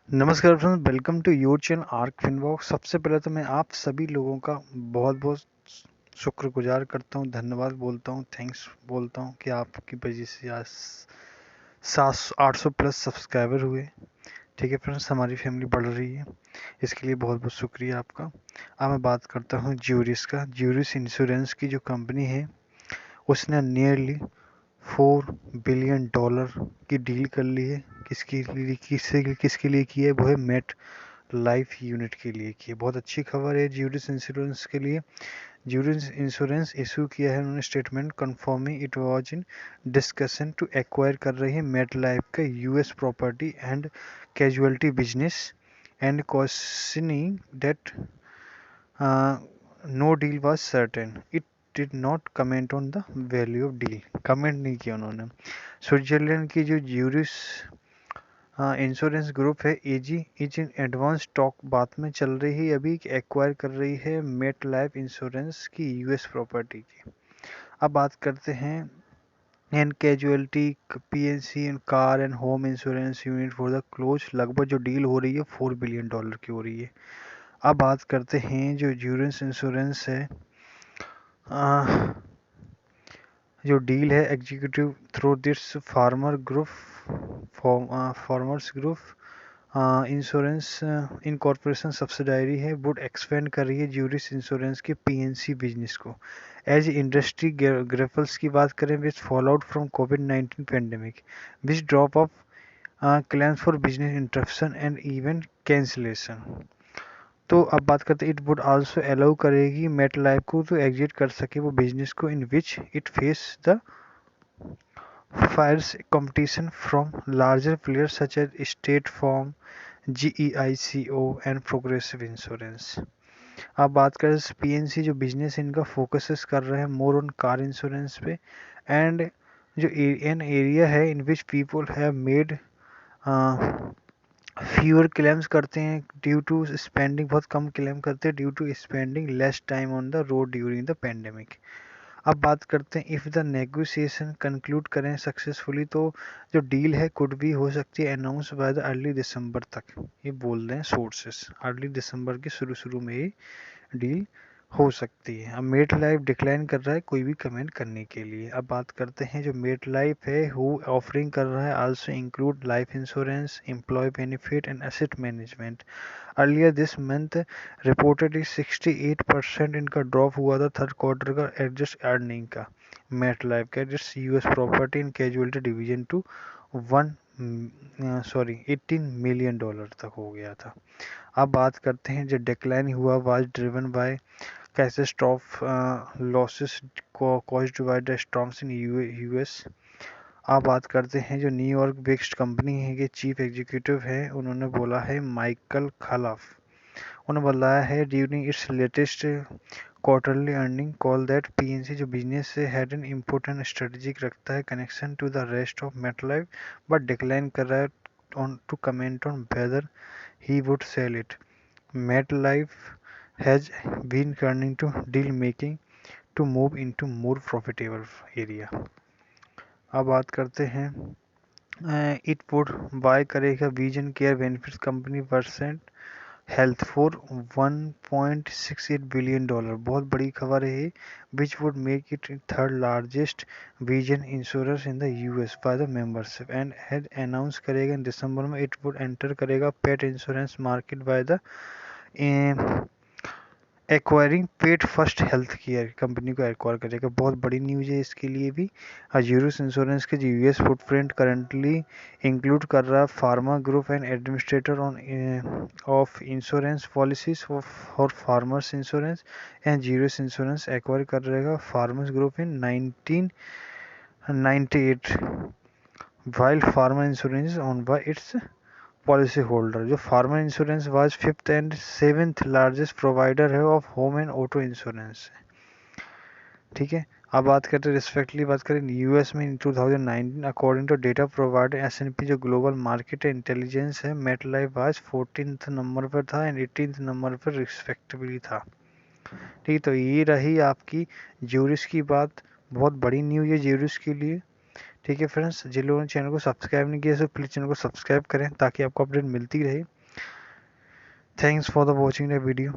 नमस्कार friends, welcome to your channel Arc Finvox. सबसे पहले तो मैं आप सभी लोगों का बहुत बहुत शुक्रगुजार करता हूं, धन्यवाद बोलता हूं, थैंक्स बोलता हूं कि आपकी वजह से आज 700-800 प्लस सब्सक्राइबर हुए। ठीक है फ्रेंड्स, हमारी फैमिली बढ़ रही है, इसके लिए बहुत बहुत शुक्रिया आपका। अब मैं बात करता हूं ज्यूरिस का। ज्यूरिस इंश्योरेंस की जो कंपनी है, उसने नियरली $4 बिलियन की डील कर ली है। किसके लिए की है? वो है मेट लाइफ यूनिट के लिए की है। बहुत अच्छी खबर है ज्यूरिस इंश्योरेंस के लिए। ज्यूरिस इंश्योरेंस इशू किया है उन्होंने statement confirming it was in discussion to acquire कर रही है मेट लाइफ का US property and casualty business and questioning that no deal was certain. It did not comment on the value of deal. Comment नहीं किया उन्होंने। Switzerland की जो juris insurance group है एजी इज इन एडवांस टॉक, बात में चल रही है अभी कि एक्वायर कर रही है मेट लाइफ इंश्योरेंस की यूएस प्रॉपर्टी की। अब बात करते हैं and casualty PNC and car and home insurance unit for the close. लगभग जो डील हो रही है $4 बिलियन की हो रही है। अब बात करते हैं जो ज्यूरेंस इंश्योरेंस है, जो डील है executive through this farmers group insurance incorporation subsidiary है, वुड एक्सपेंड कर रही है ज्यूरिस इंश्योरेंस के पीएनसी बिजनेस को। एज इंडस्ट्री ग्रेफल्स की बात करें विच fall out from covid pandemic which drop of claims for business interruption and event cancellation. तो अब बात करते हैं इट वुड आल्सो अलाउ करेगी मेट लाइफ को तो एग्जिट कर सके वो बिजनेस को इन which it face the Fyers competition from larger players such as State Farm, GEICO and progressive insurance. अब बात करें पीएनसी जो बिजनेस इनका फोकसेस कर रहे हैं मोर ऑन कार इंश्योरेंस पे एंड जो एन एरिया है in which people have made fewer claims करते हैं ड्यू टू स्पेंडिंग, बहुत कम क्लेम करते हैं due to spending less time on the road during the pandemic. अब बात करते हैं इफ़ द नेगोशिएशन कंक्लूड करें सक्सेसफुली तो जो डील है कुड भी हो सकती है announce by the early December तक, ये बोल रहे हैं सोर्सेस। अर्ली दिसंबर के शुरू शुरू में ही डील हो सकती है। अब मेट लाइफ डिक्लाइन कर रहा है कोई भी कमेंट करने के लिए। अब बात करते हैं जो मेट लाइफ है हु ऑफरिंग कर रहा है also include life insurance, employ benefit and asset management. Earlier this month reported 68% इनका ड्रॉप हुआ था थर्ड क्वार्टर का एडजस्ट अर्निंग का मेट लाइफ का adjust US property and casualty division to 18 million dollar तक हो गया था। अब बात करते हैं जो डिक्लाइन हुआ was driven by catastrophe losses caused by the storms in US. अब बात करते हैं जो न्यूयॉर्क बेस्ड कंपनी है के चीफ एग्जीक्यूटिव है, उन्होंने बोला है माइकल खलाफ, उन्होंने बताया है during its latest quarterly earning call that PNC जो बिजनेस से हैड एन इम्पोर्टेंट स्ट्रेटेजिक रखता है connection to the rest of MetLife but decline कर रहा है on to comment on whether he would sell it. MetLife has been turning to deal making to move into more profitable area। अब बात करते हैं it would buy करेगा vision care benefits company percent health for $1.68 billion. बहुत बड़ी खबर है which would make it third largest vision insurance in the US by the membership and had announce करेगा इन दिसंबर में इट वुड एंटर करेगा pet insurance market by the acquiring pet first health care company को acquire करेगा। बहुत बड़ी news है इसके लिए भी। अज्यूरस इंश्योरेंस के जो यूएस फुटप्रिंट करंटली इंक्लूड कर रहा है Farmers group and administrator on of insurance policies for farmers insurance and Zurich insurance acquire कर रहेगा farmers group in 1998 while farmers insurance owned by its policy holder. जो farmer insurance was fifth and seventh largest provider है of home and auto insurance. ठीक है, अब बात करते हैं रिस्पेक्टली बात करें यूएस में in 2019 according to data provider SNP जो ग्लोबल मार्केट इंटेलिजेंस है MetLife was 14th number पर था एंड 18th नंबर पर रिस्पेक्टिवली था। ठीक, तो ये रही आपकी ज्यूरिस की बात। बहुत बड़ी न्यूज़ है ज्यूरिस के लिए। ठीक है फ्रेंड्स, जिन लोगों ने चैनल को सब्सक्राइब नहीं किया तो प्लीज़ चैनल को सब्सक्राइब करें ताकि आपको अपडेट मिलती रहे। Thanks for the watching the video.